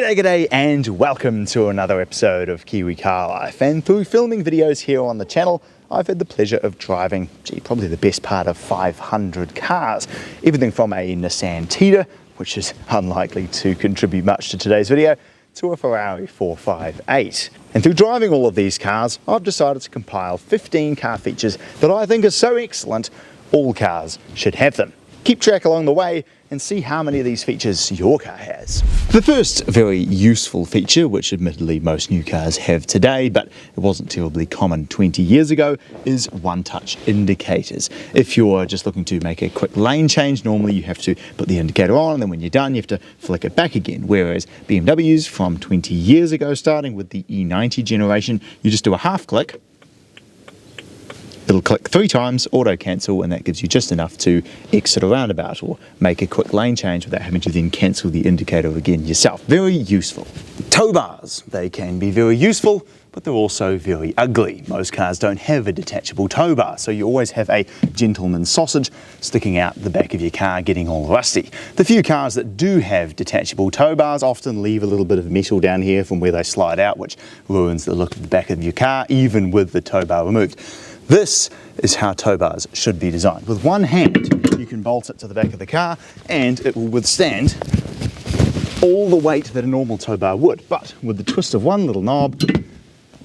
G'day and welcome to another episode of Kiwi Car Life. And through filming videos here on the channel, I've had the pleasure of driving, probably the best part of 500 cars. Everything from a Nissan Tiida, which is unlikely to contribute much to today's video, to a Ferrari 458. And through driving all of these cars, I've decided to compile 15 car features that I think are so excellent, all cars should have them. Keep track along the way and see how many of these features your car has. The first very useful feature, which admittedly most new cars have today, but it wasn't terribly common 20 years ago, is one-touch indicators. If you're just looking to make a quick lane change, normally you have to put the indicator on, and then when you're done you have to flick it back again, whereas BMWs from 20 years ago, starting with the E90 generation, you just do a half click. It'll click 3 times, auto cancel, and that gives you just enough to exit a roundabout or make a quick lane change without having to then cancel the indicator again yourself. Very useful. Tow bars, they can be very useful, but they're also very ugly. Most cars don't have a detachable tow bar, so you always have a gentleman's sausage sticking out the back of your car getting all rusty. The few cars that do have detachable tow bars often leave a little bit of metal down here from where they slide out, which ruins the look of the back of your car, even with the tow bar removed. This is how tow bars should be designed. With one hand, you can bolt it to the back of the car and it will withstand all the weight that a normal tow bar would. But with the twist of one little knob,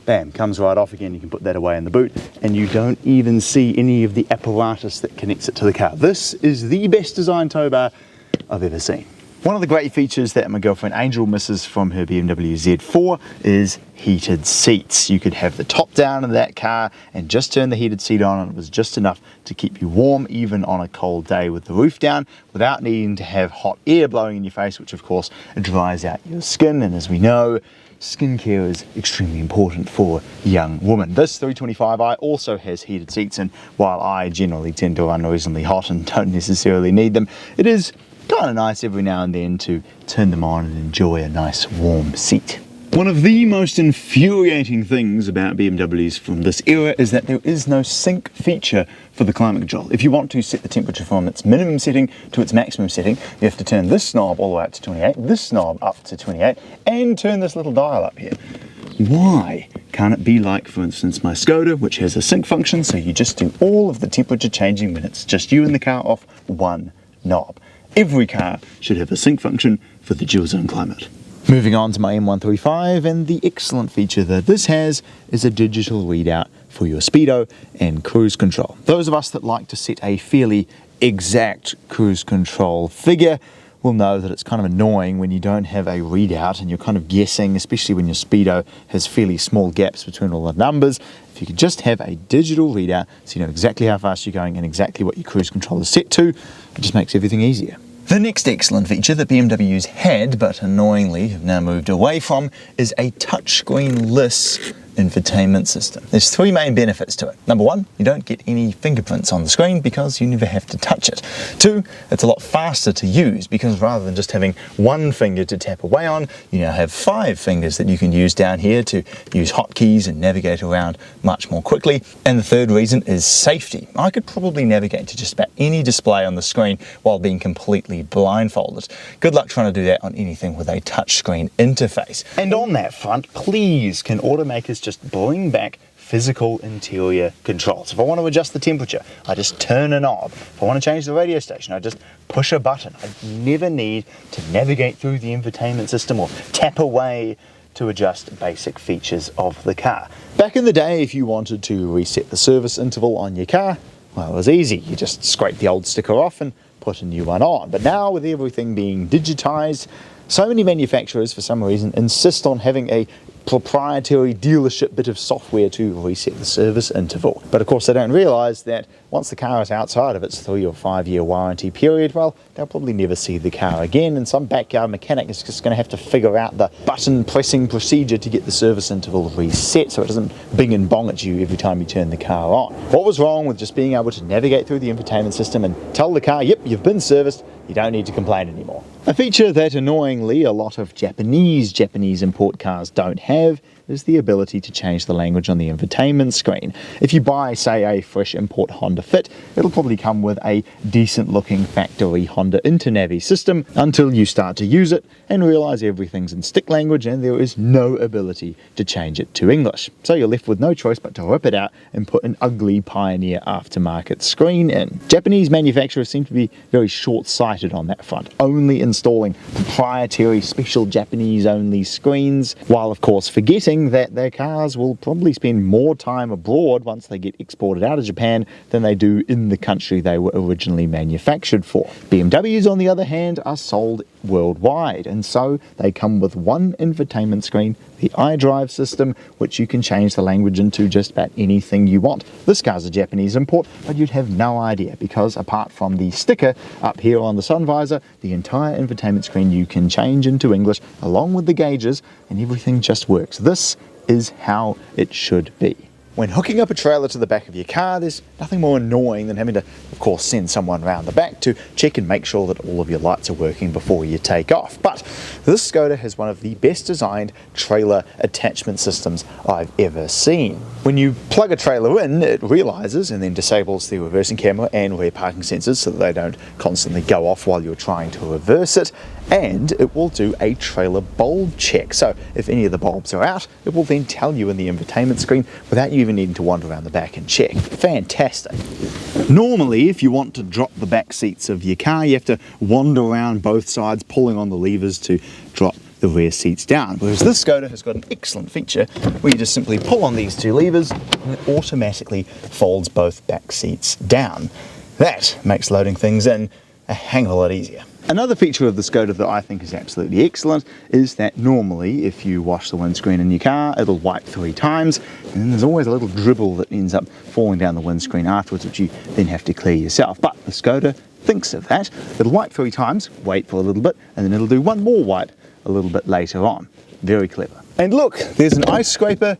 bam, comes right off again. You can put that away in the boot and you don't even see any of the apparatus that connects it to the car. This is the best designed tow bar I've ever seen. One of the great features that my girlfriend Angel misses from her BMW Z4 is heated seats. You could have the top down in that car and just turn the heated seat on, and it was just enough to keep you warm even on a cold day with the roof down without needing to have hot air blowing in your face, which of course dries out your skin. And as we know, skincare is extremely important for young women. This 325i also has heated seats, and while I generally tend to run reasonably hot and don't necessarily need them, it is kind of nice every now and then to turn them on and enjoy a nice warm seat. One of the most infuriating things about BMWs from this era is that there is no sync feature for the climate control. If you want to set the temperature from its minimum setting to its maximum setting, you have to turn this knob all the way up to 28, this knob up to 28, and turn this little dial up here. Why can't it be like, for instance, my Skoda, which has a sync function, so you just do all of the temperature changing when it's just you in the car off one knob? Every car should have a sync function for the dual zone climate. Moving on to my M135, and the excellent feature that this has is a digital readout for your speedo and cruise control. Those of us that like to set a fairly exact cruise control figure will know that it's kind of annoying when you don't have a readout and you're kind of guessing, especially when your speedo has fairly small gaps between all the numbers. If you could just have a digital readout so you know exactly how fast you're going and exactly what your cruise control is set to, it just makes everything easier. The next excellent feature that BMWs had, but annoyingly have now moved away from, is a touchscreen-less infotainment system. There's 3 main benefits to it. Number 1, you don't get any fingerprints on the screen because you never have to touch it. 2, it's a lot faster to use because rather than just having one finger to tap away on, you now have 5 fingers that you can use down here to use hotkeys and navigate around much more quickly. And the third reason is safety. I could probably navigate to just about any display on the screen while being completely blindfolded. Good luck trying to do that on anything with a touchscreen interface. And on that front, please, can automakers just bring back physical interior controls. If I want to adjust the temperature, I just turn a knob. If I want to change the radio station, I just push a button. I never need to navigate through the infotainment system or tap away to adjust basic features of the car. Back in the day, if you wanted to reset the service interval on your car, well, it was easy. You just scrape the old sticker off and put a new one on. But now, with everything being digitized, so many manufacturers, for some reason, insist on having a proprietary dealership bit of software to reset the service interval. But of course they don't realise that once the car is outside of its 3 or 5 year warranty period, well, they'll probably never see the car again, and some backyard mechanic is just going to have to figure out the button pressing procedure to get the service interval reset so it doesn't bing and bong at you every time you turn the car on. What was wrong with just being able to navigate through the infotainment system and tell the car, yep, you've been serviced, you don't need to complain anymore? A feature that annoyingly a lot of Japanese import cars don't have is the ability to change the language on the infotainment screen. If you buy, say, a fresh import Honda Fit, it'll probably come with a decent looking factory Honda Internavi system until you start to use it and realize everything's in stick language and there is no ability to change it to English. So you're left with no choice but to rip it out and put an ugly Pioneer aftermarket screen in. Japanese manufacturers seem to be very short-sighted on that front, only installing proprietary special Japanese only screens, while of course forgetting that their cars will probably spend more time abroad once they get exported out of Japan than they do in the country they were originally manufactured for. BMWs, on the other hand, are sold worldwide, and so they come with one infotainment screen, the iDrive system, which you can change the language into just about anything you want. This car's a Japanese import, but you'd have no idea because apart from the sticker up here on the sun visor, the entire infotainment screen you can change into English along with the gauges, and everything just works. This is how it should be. When hooking up a trailer to the back of your car, there's nothing more annoying than having to, of course, send someone around the back to check and make sure that all of your lights are working before you take off. But this Škoda has one of the best designed trailer attachment systems I've ever seen. When you plug a trailer in, it realizes and then disables the reversing camera and rear parking sensors so that they don't constantly go off while you're trying to reverse it. And it will do a trailer bulb check. So if any of the bulbs are out, it will then tell you in the infotainment screen without you even needing to wander around the back and check. Fantastic. Normally, if you want to drop the back seats of your car, you have to wander around both sides pulling on the levers to drop the rear seats down. Whereas this Škoda has got an excellent feature where you just simply pull on these two levers and it automatically folds both back seats down. That makes loading things in a hang of a lot easier. Another feature of the Škoda that I think is absolutely excellent is that normally if you wash the windscreen in your car, it'll wipe 3 times, and then there's always a little dribble that ends up falling down the windscreen afterwards, which you then have to clear yourself. But the Škoda thinks of that. It'll wipe 3 times, wait for a little bit, and then it'll do one more wipe a little bit later on. Very clever. And look, there's an ice scraper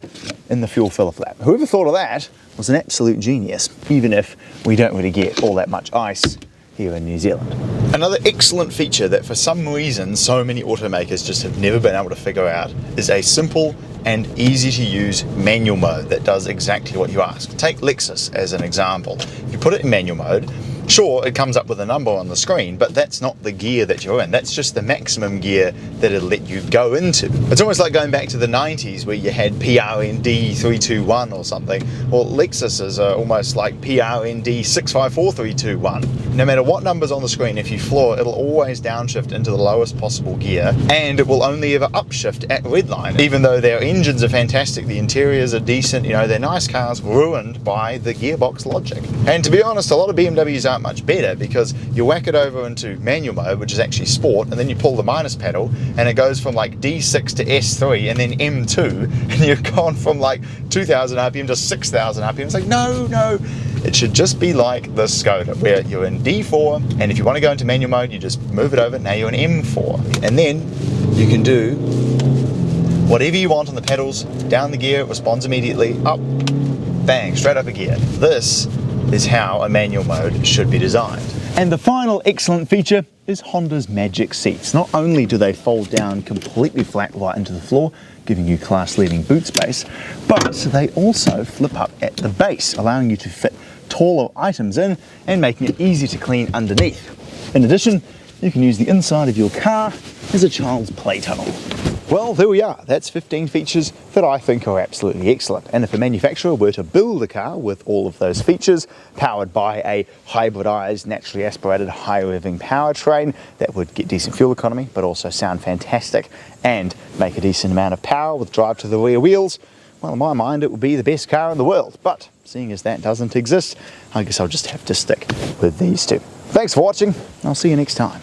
in the fuel filler flap. Whoever thought of that was an absolute genius, even if we don't really get all that much ice here in New Zealand. Another excellent feature that for some reason so many automakers just have never been able to figure out is a simple and easy to use manual mode that does exactly what you ask. Take Lexus as an example. If you put it in manual mode, sure, it comes up with a number on the screen, but that's not the gear that you're in. That's just the maximum gear that it'll let you go into. It's almost like going back to the 90s where you had PRND 321 or something. Well, Lexus's are almost like PRND 654321. No matter what number's on the screen, if you floor, it'll always downshift into the lowest possible gear, and it will only ever upshift at redline. Even though their engines are fantastic, the interiors are decent, you know, they're nice cars ruined by the gearbox logic. And to be honest, a lot of BMWs aren't much better because you whack it over into manual mode, which is actually sport, and then you pull the minus pedal and it goes from like D6 to S3 and then M2, and you've gone from like 2000 RPM to 6000 RPM. It's like, no, it should just be like the Škoda where you're in D4, and if you want to go into manual mode, you just move it over, now you're in M4, and then you can do whatever you want on the pedals, down the gear, it responds immediately, up, bang, straight up a gear. This is how a manual mode should be designed. And the final excellent feature is Honda's Magic Seats. Not only do they fold down completely flat right into the floor, giving you class-leading boot space, but they also flip up at the base, allowing you to fit taller items in and making it easy to clean underneath. In addition, you can use the inside of your car as a child's play tunnel. Well, there we are. That's 15 features that I think are absolutely excellent. And if a manufacturer were to build a car with all of those features, powered by a hybridized, naturally aspirated, high-revving powertrain that would get decent fuel economy, but also sound fantastic and make a decent amount of power with drive to the rear wheels, well, in my mind, it would be the best car in the world. But seeing as that doesn't exist, I guess I'll just have to stick with these two. Thanks for watching. I'll see you next time.